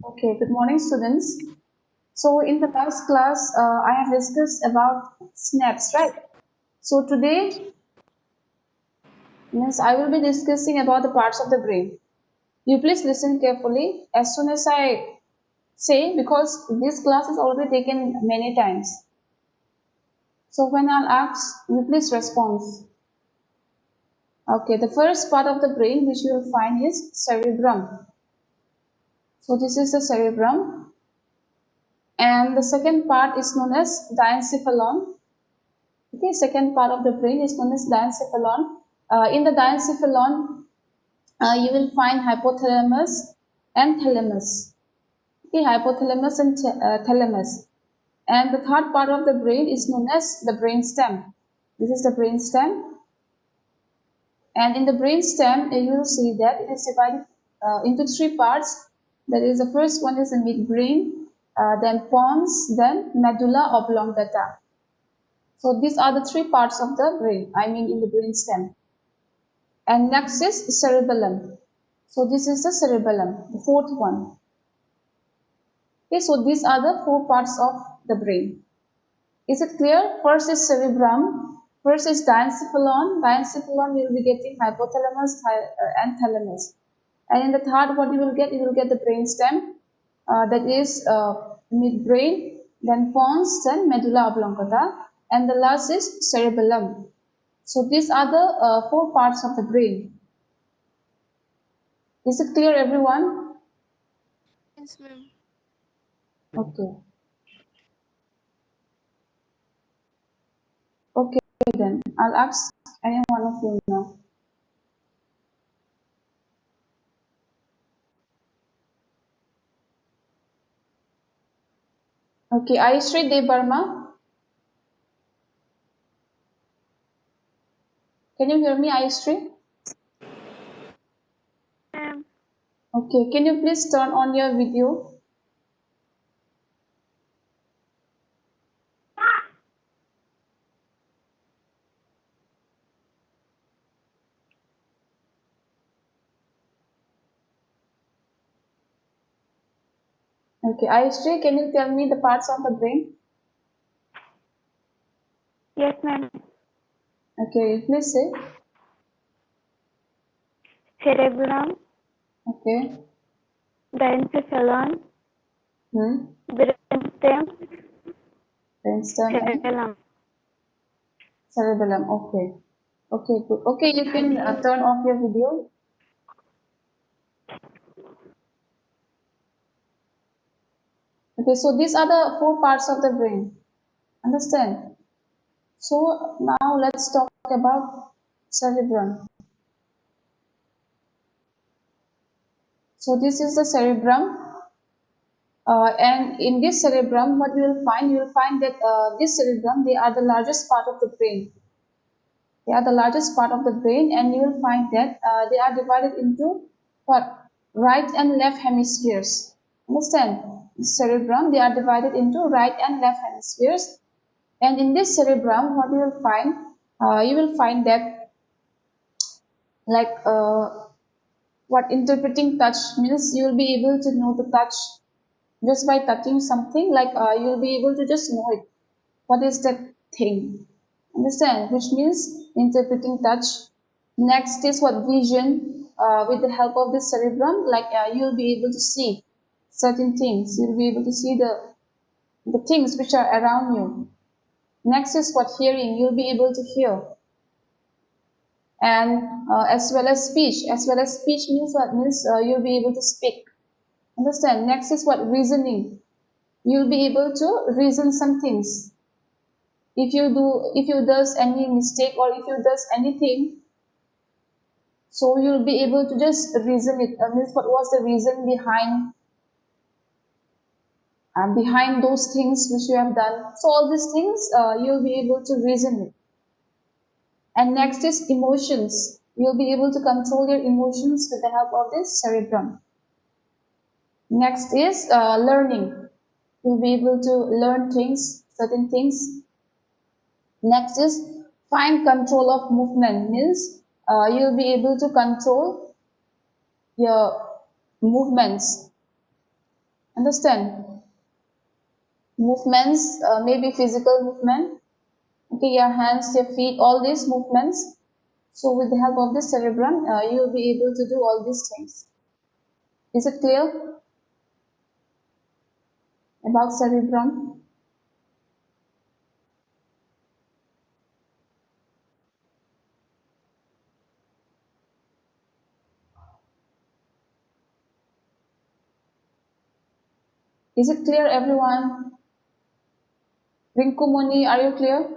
Okay, good morning, students. So, in the last class, I have discussed about snaps, right? So, today, means I will be discussing about the parts of the brain. You please listen carefully as soon as I say, because this class is already taken many times. So, when I'll ask, you please respond. Okay, the first part of the brain which you will find is cerebrum. So, this is the cerebrum, and the second part is known as diencephalon. Okay, second part of the brain is known as diencephalon. In the diencephalon, you will find hypothalamus and thalamus. Okay, hypothalamus and thalamus. And the third part of the brain is known as the brainstem. This is the brainstem. And in the brainstem, you will see that it is divided into three parts. That is, the first one is the midbrain, then pons, then medulla oblongata. So these are the three parts of the brain, I mean in the brainstem. And next is cerebellum. So this is the cerebellum, the fourth one. Okay, so these are the four parts of the brain. Is it clear? First is cerebrum. First is diencephalon. Diencephalon you will be getting hypothalamus and thalamus. And in the third, what you will get? You will get the brainstem. That is midbrain, then pons, then medulla oblongata, and the last is cerebellum. So these are the four parts of the brain. Is it clear, everyone? Yes, ma'am. Okay. Okay, then I'll ask any one of you now. Okay, Ayeshri De Burma. Can you hear me, Ayeshri? Ma'am. Okay, can you please turn on your video? Okay, Ayeshri, can you tell me the parts of the brain? Yes, ma'am. Okay, please say. Cerebrum, Okay. diencephalon, Hmm. brainstem, Brainstem and cerebellum. cerebellum. Okay. Okay, good. Okay, you can turn off your video. Okay, so these are the four parts of the brain. Understand? So now let's talk about cerebrum. So this is the cerebrum, and in this cerebrum, what you will find that this cerebrum, they are the largest part of the brain. They are the largest part of the brain, and you will find that they are divided into what? Right and left hemispheres. Understand? The cerebrum, they are divided into right and left hemispheres. And in this cerebrum, what you will find that like what interpreting touch means, you will be able to know the touch just by touching something, like you'll be able to just know it. What is that thing? Understand? Which means interpreting touch. Next is what? Vision. With the help of this cerebrum, like you'll be able to see certain things. You'll be able to see the things which are around you. Next is what? Hearing. You'll be able to hear. And as well as speech. As well as speech means what? Means you'll be able to speak. Understand? Next is what? Reasoning. You'll be able to reason some things. If you does any mistake, or if you does anything, so you'll be able to just reason it. Means what was the reason behind those things which you have done. So all these things you'll be able to reason it. And next is emotions. You'll be able to control your emotions with the help of this cerebrum. Next is learning. You'll be able to learn things, certain things. Next is fine control of movement, means you'll be able to control your movements. Understand? Movements, maybe physical movement. Okay, your hands, your feet, all these movements. So with the help of the cerebrum, you will be able to do all these things. Is it clear about cerebrum? Is it clear, everyone? Rinkumoni, are you clear?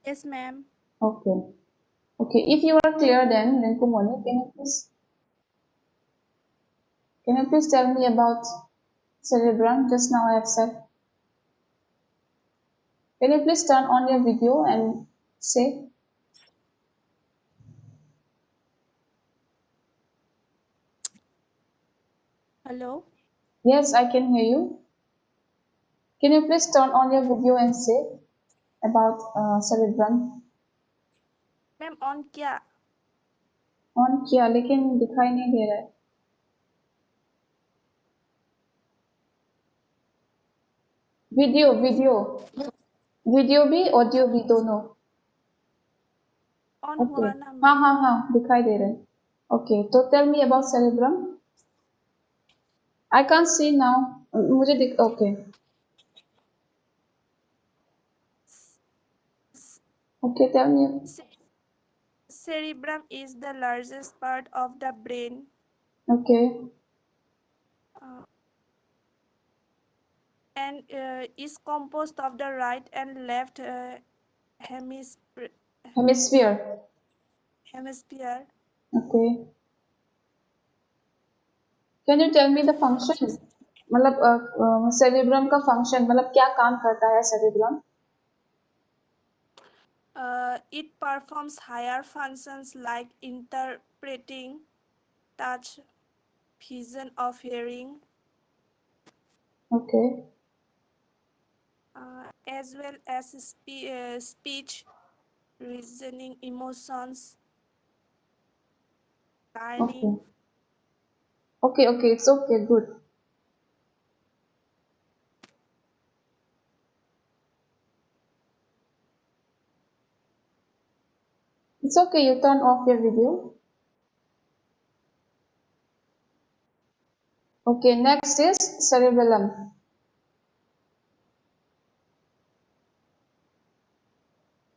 Yes, ma'am. Okay. Okay, if you are clear then, Rinkumoni, can you please tell me about cerebrum? Just now I have said. Can you please turn on your video and say? Hello. Yes, I can hear you. Can you please turn on your video and say about cerebrum? Ma'am on क्या? On किया लेकिन दिखाई नहीं दे रहा है. Video भी audio भी दोनों. On okay. हुआ ना हाँ मैम? हाँ हाँ दिखाई दे रहे हैं. ओके तो tell me about cerebrum. I can't see now. मुझे दिख. Okay. Okay tell me. Cerebrum is the largest part of the brain. Okay. And is composed of the right and left hemisphere. Hemisphere. Hemisphere. Okay. Can you tell me the function. मतलब cerebrum का function मतलब क्या काम करता है cerebrum. It performs higher functions like interpreting, touch, vision of hearing, okay. as well as speech, reasoning, emotions, okay. learning. Okay okay it's okay good. It's okay, you turn off your video. Okay, next is cerebellum.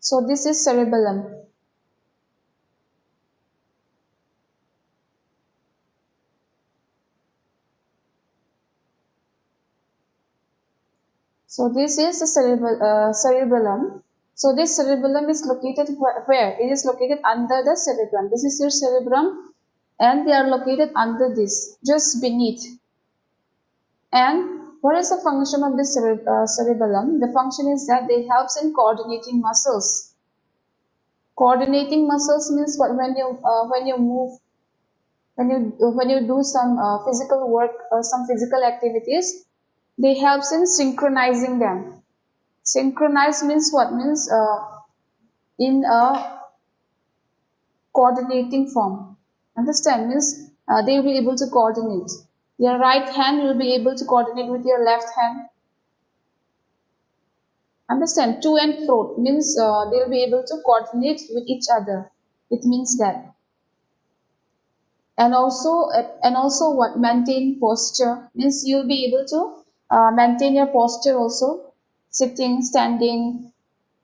So this is cerebellum. So this is the cerebellum. So this cerebellum is located where? It is located under the cerebrum. This is your cerebrum and they are located under this, just beneath. And what is the function of this cerebellum? The function is that they helps in coordinating muscles. Coordinating muscles means what, when you move, when you do some physical work or some physical activities, they helps in synchronizing them. Synchronize means what? Means in a coordinating form. Understand? Means they will be able to coordinate. Your right hand will be able to coordinate with your left hand. Understand? To and fro means they will be able to coordinate with each other. It means that. And also what, maintain posture means you'll be able to maintain your posture also, sitting, standing.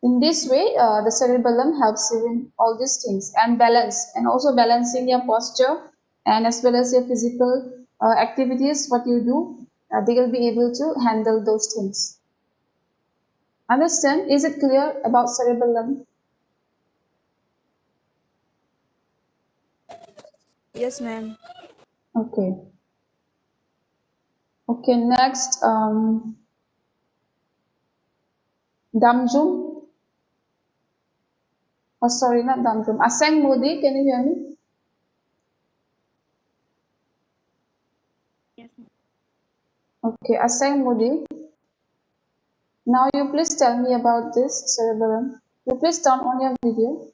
In this way the cerebellum helps you in all these things, and balance, and also balancing your posture and as well as your physical activities what you do, they will be able to handle those things. Understand? Is it clear about cerebellum? Yes, ma'am. Okay. Okay, next damjum. Oh, sorry, not Damjum. Asang Modi, can you hear me? Yes, ma'am. Okay, Asang Modi. Now you please tell me about this cerebellum. You please turn on your video.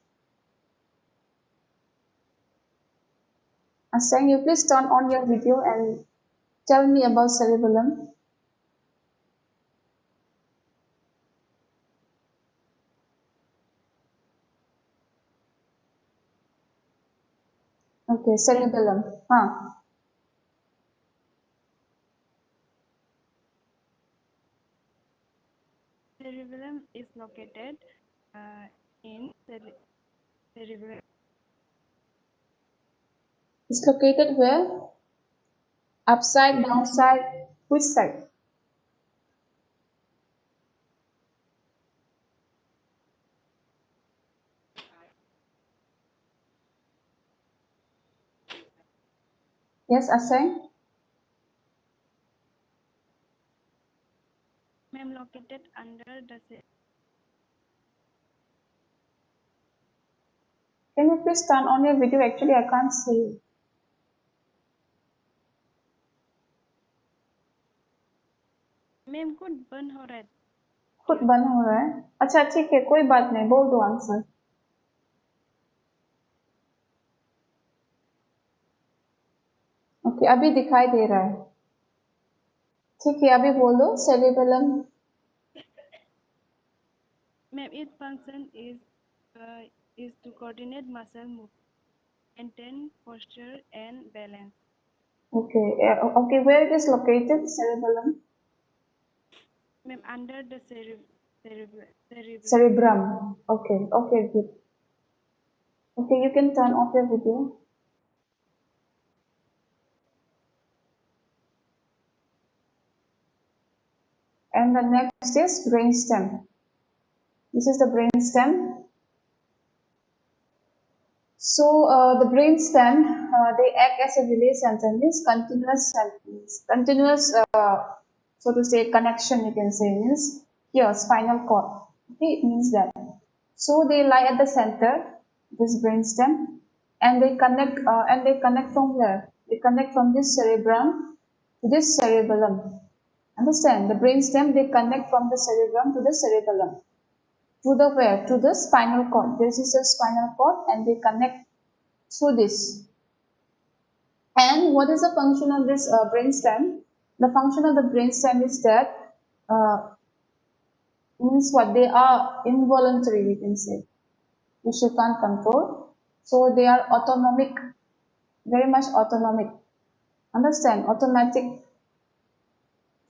Asang, you please turn on your video and tell me about cerebellum. Okay, cerebellum. Cerebellum is located in cerebellum. It's located where? Upside, downside, which side? Yes, Asang? Ma'am, located under the Can you please turn on your video? Actually, I can't see you. Ma'am खुद बंद हो रहा है खुद बंद हो रहा है अच्छा ठीक है कोई बात नहीं बोल दो आंसर ओके अभी दिखाई दे रहा है ठीक है अभी बोल दो cerebellum ma'am its function is to coordinate muscle movement, maintain posture and balance. okay okay where it is located cerebellum Ma'am, under the cerebellum. cerebrum okay okay good okay you can turn off your video and the next is brainstem this is the brainstem so the brainstem they act as a relay center means continuous so to say connection you can say means here spinal cord okay it means that so they lie at the center this brainstem and they connect from where they connect from this cerebrum to this cerebellum understand the brainstem they connect from the cerebrum to the cerebellum to the where to the spinal cord this is a spinal cord and they connect through this and what is the function of this brainstem? The function of the brainstem is that means what they are involuntary, we can say, which you can't control. So they are autonomic, very much autonomic. Understand? Automatic,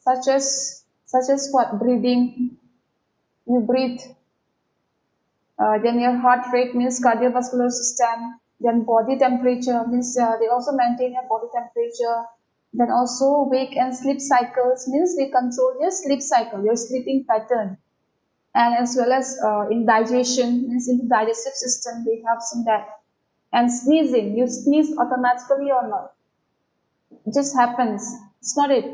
such as what breathing. You breathe then your heart rate means cardiovascular system. Then body temperature means they also maintain your body temperature. Then also wake and sleep cycles means they control your sleep cycle, your sleeping pattern. And as well as in digestion means in the digestive system they have some that. And sneezing, you sneeze automatically or not? It just happens. It's not it.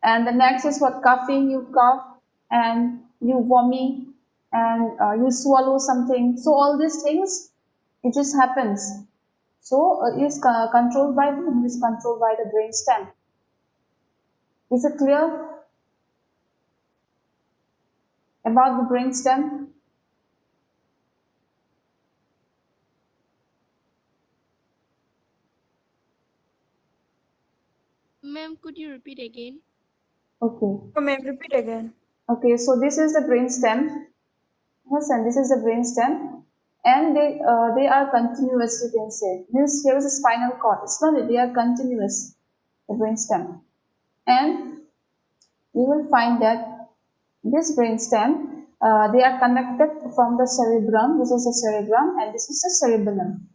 And the next is what coughing, you cough and you vomit and you swallow something. So all these things, it just happens. So it is controlled by whom? It is controlled by the brain stem. Is it clear about the brain stem? Ma'am, could you repeat again? Okay. Ma'am, repeat again. Okay, so this is the brain stem. Yes, and this is the brain stem. And they are continuous, you can say. Means here is a spinal cord. It's not that they are continuous, the brain stem. And you will find that this brain stem, they are connected from the cerebrum. This is the cerebrum, and this is the cerebellum.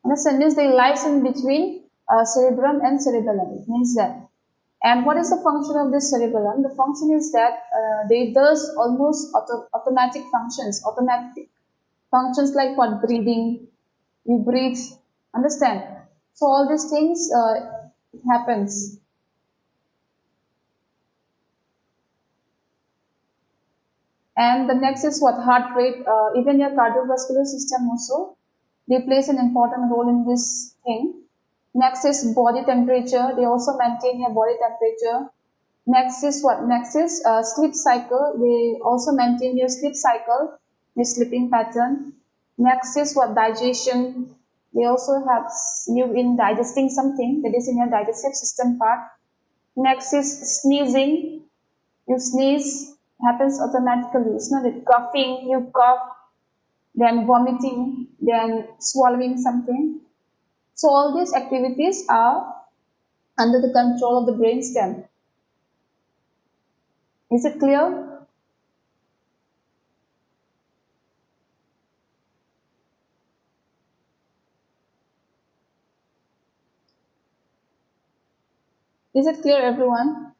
Understand? Means they lies in between cerebrum and cerebellum. It means that. And what is the function of this cerebellum? The function is that they does almost automatic functions, automatic functions like what breathing, you breathe, understand? So all these things it happens. And the next is what heart rate, even your cardiovascular system also, they plays an important role in this thing. Next is body temperature. They also maintain your body temperature. Next is what? Next is sleep cycle. They also maintain your sleep cycle, your sleeping pattern. Next is what? Digestion. They also help you in digesting something, that is in your digestive system part. Next is sneezing. You sneeze, happens automatically. It's not it. Coughing, you cough, then vomiting, then swallowing something. So all these activities are under the control of the brainstem. Is it clear? Is it clear, everyone?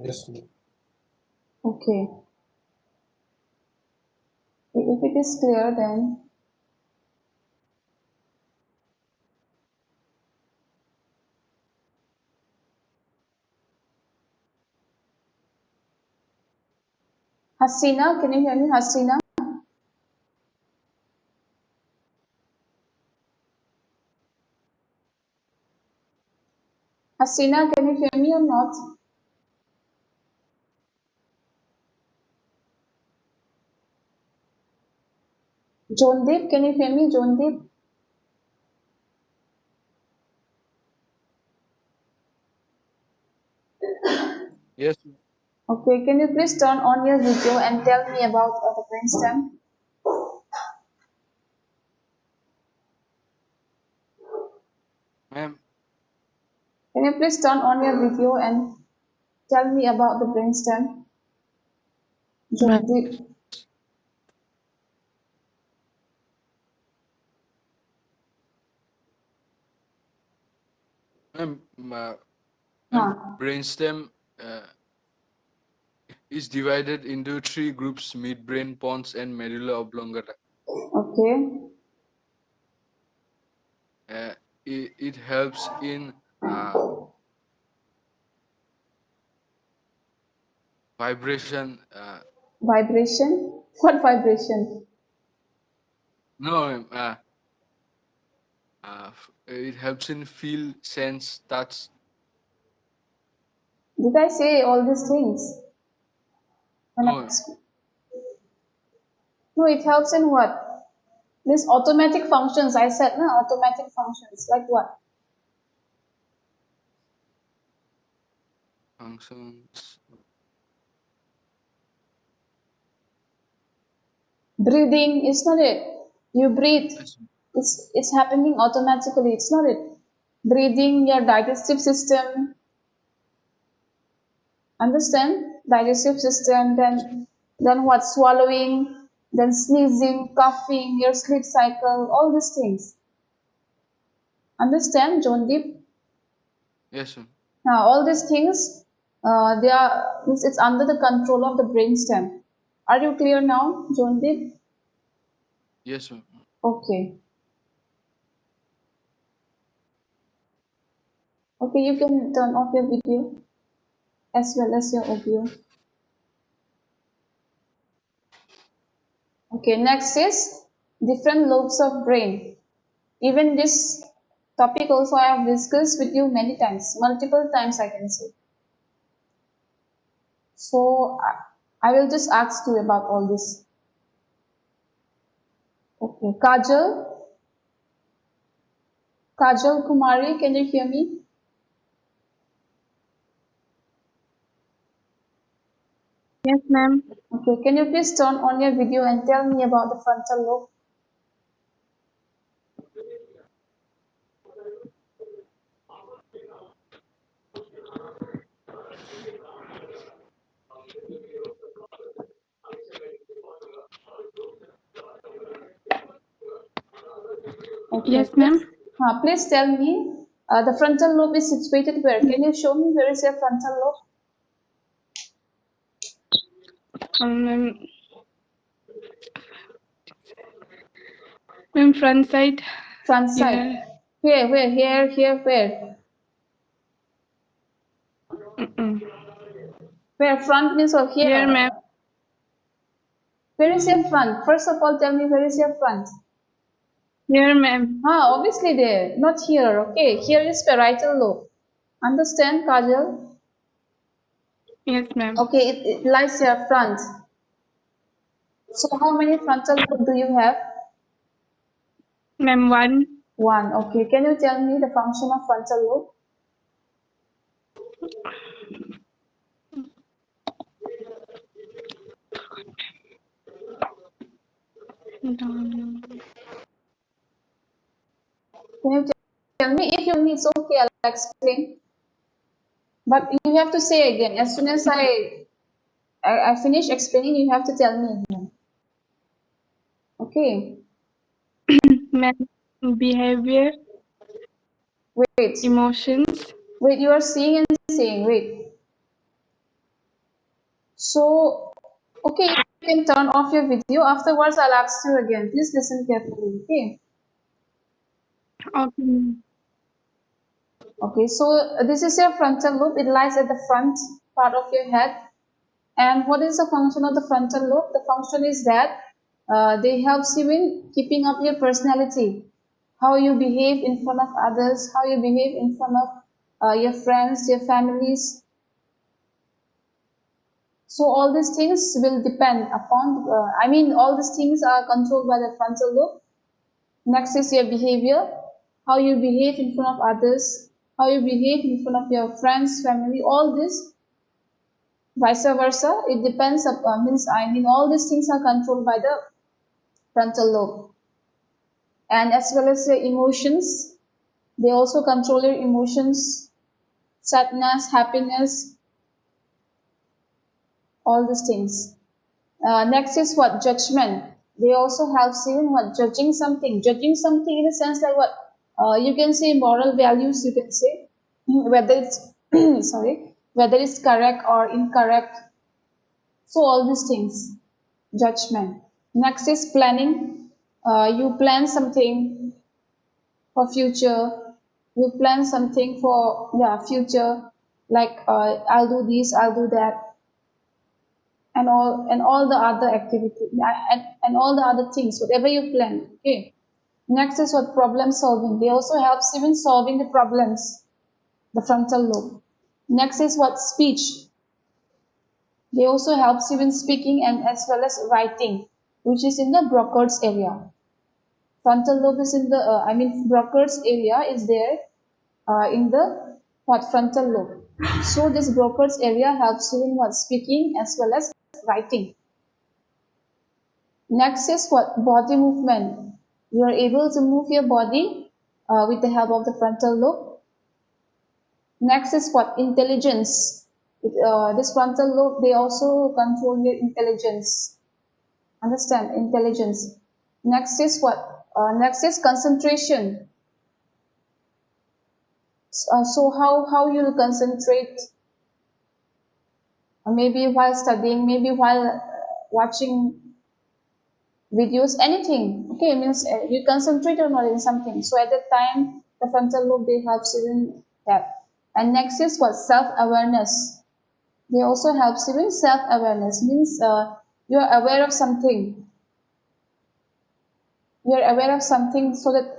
Yes, ma'am. Okay. If it is clear, then Hasina, can you hear me, Hasina? Hasina, can you hear me or not? Jondeep, can you hear me, Jondeep? Yes, Okay, can you please turn on your video and tell me about the brainstem? ma'am. Can you please turn on your video and tell me about the brainstem? Ma'am, Jondeep. ma'am, Huh. brainstem is divided into three groups: midbrain, pons, and medulla oblongata. Okay. Uh, it helps in uh, vibration. Vibration? What vibration? No, ma'am, it helps in feel, sense, touch. Did I say all these things? When I No, ma'am. No, it helps in what? This automatic functions. I said, no, automatic functions. Like what? Functions. Breathing, it's not it. You breathe. Yes, It's happening automatically. It's not it. Breathing, your digestive system. Understand? Digestive system. Then what? Swallowing. Then sneezing, coughing, your sleep cycle. All these things. Understand, John Deep? yes, ma'am. Now, all these things, they are, it's under the control of the brainstem. Are you clear now, Jondeep? Yes, ma'am. Okay. Okay, you can turn off your video as well as your audio. Okay, next is different lobes of brain. Even this topic also I have discussed with you many times, multiple times I can say. So I will just ask you about all this. Okay, Kajal Kumari, can you hear me? Yes, ma'am. Okay, can you please turn on your video and tell me about the frontal lobe? Okay, Yes, ma'am. please tell me the frontal lobe is situated where? Can you show me where is your frontal lobe? Ma'am, ma'am, front side. Front side. Here. Where? Here, where? Mm-mm. Where? Front means of Here, here. ma'am. Where is your front? First of all, tell me where is your front? Here, ma'am. Obviously there, not here. Okay, here is parietal lobe. Understand, Kajal? Yes, ma'am. Okay, it lies here front. So how many frontal lobe do you have? Ma'am, one. One. Okay, can you tell me the function of frontal lobe? Can you tell me? If you tell me it's okay, I'll explain. But you have to say again. As soon as I finish explaining, you have to tell me again. Okay. Ma'am, behavior, Wait. emotions. Wait, you are seeing and saying. Wait. So, okay, you can turn off your video. Afterwards, I'll ask you again. Please listen carefully. Okay. Okay, ma'am. Okay, so this is your frontal lobe. It lies at the front part of your head. And what is the function of the frontal lobe? The function is that they helps you in keeping up your personality, how you behave in front of others, how you behave in front of your friends, your families. So all these things will depend upon, all these things are controlled by the frontal lobe. Next is your behavior, how you behave in front of others, how you behave in front of your friends, family, all this, vice versa. It depends upon, all these things are controlled by the frontal lobe. And as well as your emotions, they also control your emotions, sadness, happiness, all these things. Next is what? Judgment. They also help you in what? Judging something. Judging something in a sense like what? You can say moral values, you can say, whether it's, sorry, whether it's correct or incorrect. So all these things. Judgment. Next is planning. You plan something for future. You plan something for, yeah, future, like I'll do this, I'll do that, and all the other activity, and all the other things, whatever you plan. Okay. Next is what? Problem solving. They also helps you in solving the problems, the frontal lobe. Next is what? Speech. They also helps you in speaking and as well as writing, which is in the Broca's area. Frontal lobe is in the, Broca's area is there in the what? Frontal lobe. So this Broca's area helps you in what? Speaking as well as writing. Next is what? Body movement. You are able to move your body with the help of the frontal lobe. Next is what? Intelligence. This frontal lobe, they also control your intelligence. Understand? Intelligence. Next is what? Next is concentration. So how you concentrate, maybe while studying, maybe while watching videos, anything. Okay, means you concentrate on something. So at that time, the frontal lobe, they helps you in that. And next is what? Self-awareness. They also helps you in self-awareness. Means you are aware of something. You are aware of something so that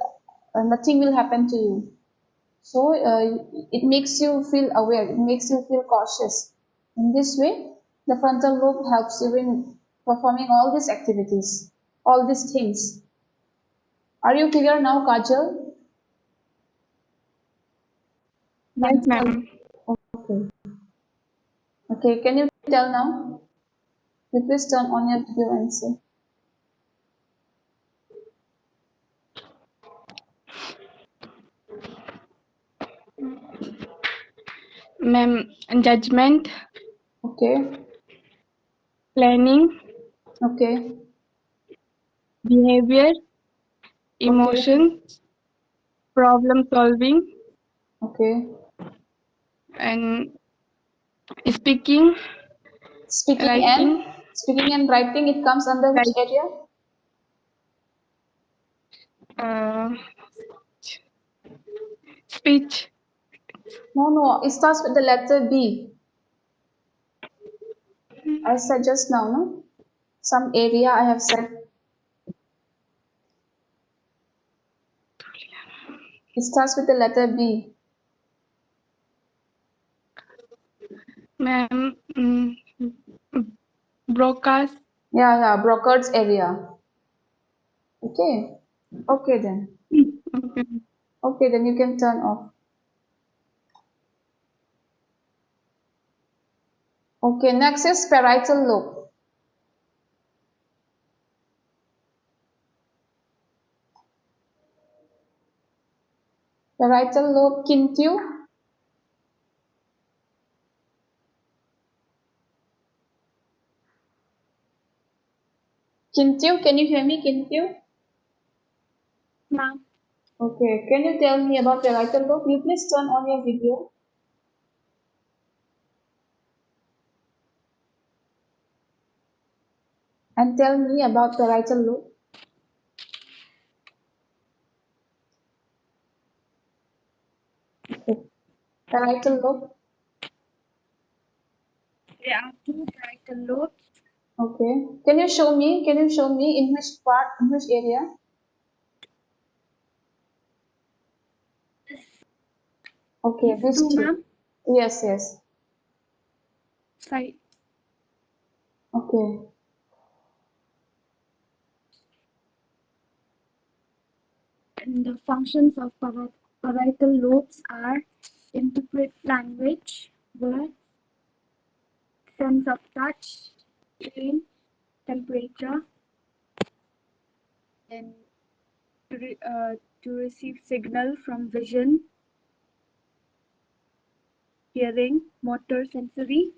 nothing will happen to you. So it makes you feel aware. It makes you feel cautious. In this way, the frontal lobe helps you in performing all these activities, all these things. Are you clear now, Kajal? Yes, ma'am. Okay. Okay, can you tell now? You please turn on your video and say. Ma'am, judgment, Okay, planning, okay, behavior, okay, emotion, problem solving, okay. and speaking, Speaking writing, and writing, it comes under which like area? uh, speech. No, no, it starts with the letter B. I said just now, no? Some area I have said. It starts with the letter B. Ma'am, broadcast. Yeah, brocades area. Okay. Okay then. Okay. Okay, then you can turn off. Okay, next is parietal lobe. Parietal lobe, Kintu. Kintu, can you hear me, Kintu? Ma'am, Okay, can you tell me about parietal lobe? You please turn on your video and tell me about parietal lobe. Okay. Parietal lobe. there are two parietal lobes. Okay. Can you show me? Can you show me in which part, in which area? Okay, These these two, two. ma'am. Yes, yes. Side. Okay. And the functions of parietal lobes are interpret language, words, sense of touch, pain, temperature, and to receive signal from vision, hearing, motor, sensory.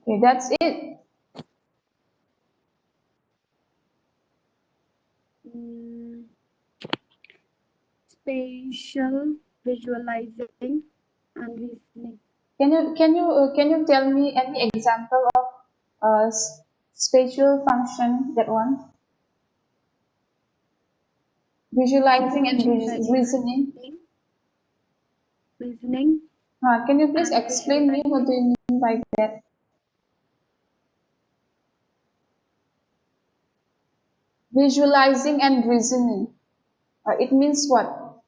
Okay, that's it. Mm, spatial visualizing and reasoning. Can you tell me any example of spatial function, that one? Visualizing and reasoning. Reasoning Can you please and explain me what do visualizing. you mean by that? Visualizing and reasoning. It means what?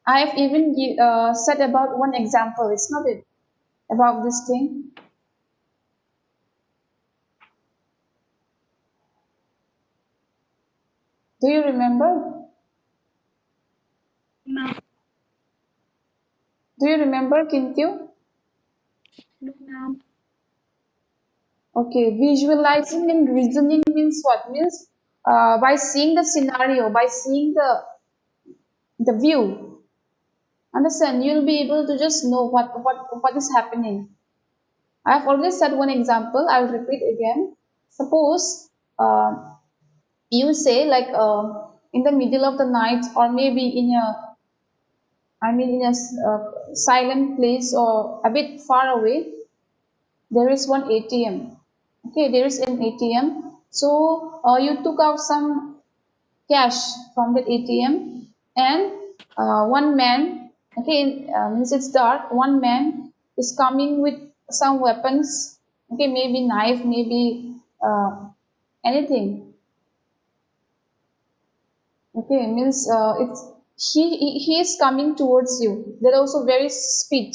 I have even said about one example. It's not it about this thing. Do you remember? No, Do you remember, Kintyu? no, ma'am. Okay, visualizing and reasoning means what? Means by seeing the scenario, by seeing the view. Understand? You'll be able to just know what is happening. I've already said one example. I'll repeat again. Suppose you say like in the middle of the night, or maybe in a, I mean in a silent place or a bit far away, there is one ATM. Okay, there is an ATM. So you took out some cash from the ATM, and one man, okay, means it's dark, one man is coming with some weapons, okay, maybe knife, maybe anything, okay, means it's he is coming towards you. They're also very speed.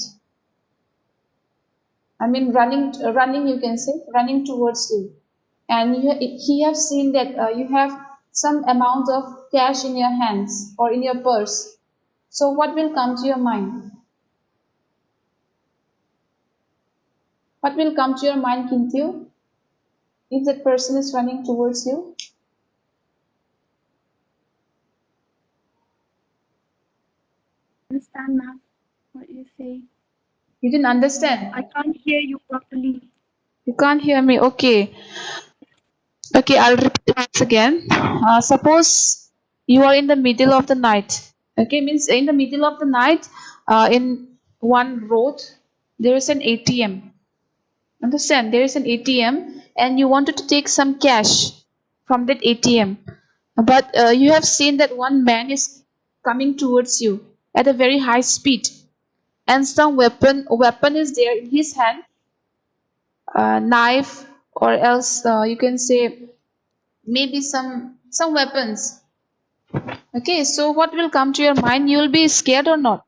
I mean, running, you can say, running towards you. And he have seen that you have some amount of cash in your hands or in your purse. So what will come to your mind? What will come to your mind, Kintyu, if that person is running towards you? Understand, ma'am, what you say. You didn't understand. I can't hear you properly. You can't hear me. Okay. Okay, I'll repeat once again. Suppose you are in the middle of the night. Okay, means in the middle of the night, in one road, there is an ATM. Understand? There is an ATM, and you wanted to take some cash from that ATM, but you have seen that one man is coming towards you at a very high speed, and some weapon is there in his hand, knife, or else you can say maybe some weapons. Okay, so what will come to your mind? You will be scared or not?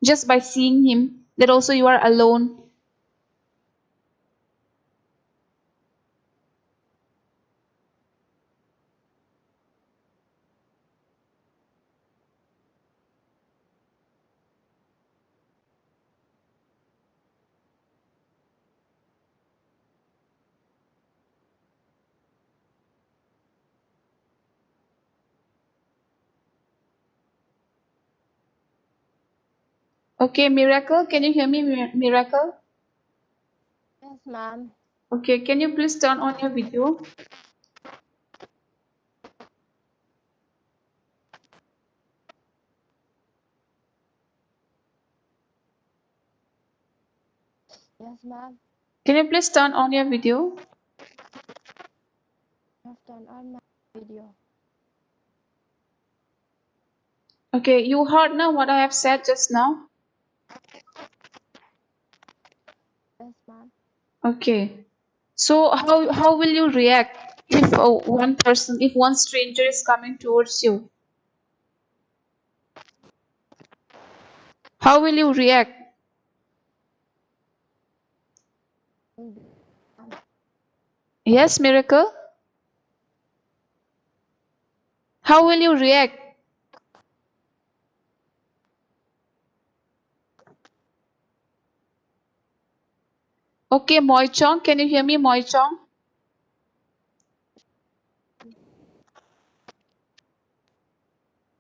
Just by seeing him, that also you are alone. Okay, Miracle, can you hear me, Miracle? Yes, ma'am. Okay, can you please turn on your video? Yes, ma'am. Can you please turn on your video? I've turned on my video. Okay, you heard now what I have said just now? Yes, ma'am. Okay. So how will you react if one person, if one stranger is coming towards you? How will you react? Yes, Miracle? How will you react? Okay, Moi Chong, can you hear me, Moi Chong?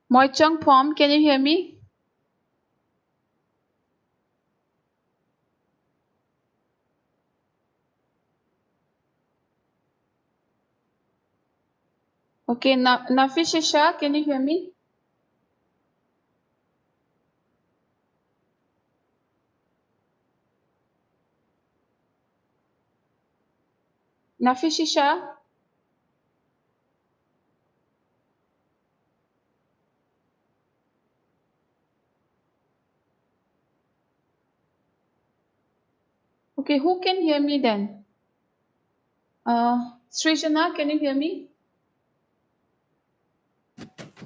Moi Chong Pom, can you hear me? Okay, Nafishisha, can you hear me? Nafishisha? Okay, who can hear me then? Srijana, can you hear me?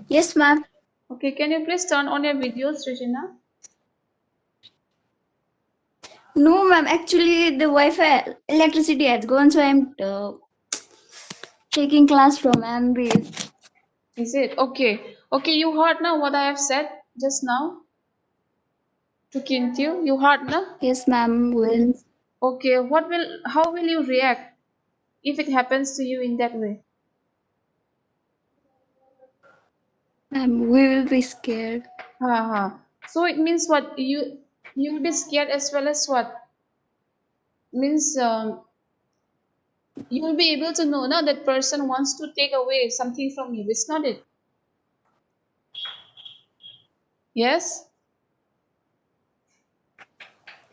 Yes, ma'am. Okay, can you please turn on your video, Srijana? No, ma'am. Actually, the Wi-Fi electricity has gone, so I'm taking class from MB. Is it? Okay. Okay, you heard now what I have said just now to Kintyu. You heard now? Yes, ma'am. Will Okay, how will you react if it happens to you in that way? ma'am, we will be scared. Ha ha. So it means what? You'll be scared as well as what? Means you'll be able to know now that person wants to take away something from you. It's not it. Yes?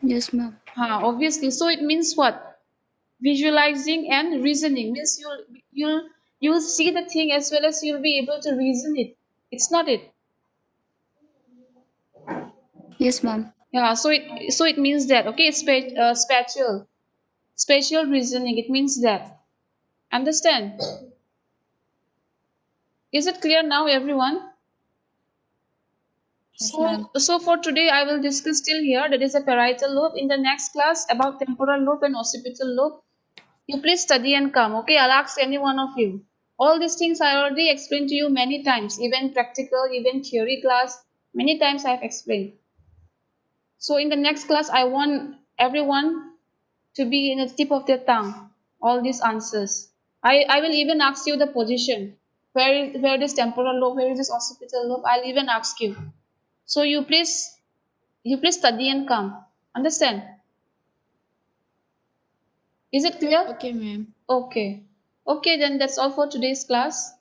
Yes, ma'am. Obviously. So it means what? Visualizing and reasoning means you'll see the thing as well as you'll be able to reason it. It's not it. Yes, ma'am. Yeah, so it means that okay, spatial reasoning. It means that. Understand? Is it clear now, everyone? Yes, ma'am. So for today, I will discuss till here. That is a parietal lobe. In the next class, about temporal lobe and occipital lobe. You please study and come. Okay, I'll ask any one of you. All these things I already explained to you many times, even practical, even theory class. Many times I've explained. So in the next class, I want everyone to be in the tip of their tongue. All these answers. I will even ask you the position. Where is temporal lobe? Where is this occipital lobe? I'll even ask you. So you please study and come. Understand? Is it clear? Okay, ma'am. Okay. Okay, then that's all for today's class.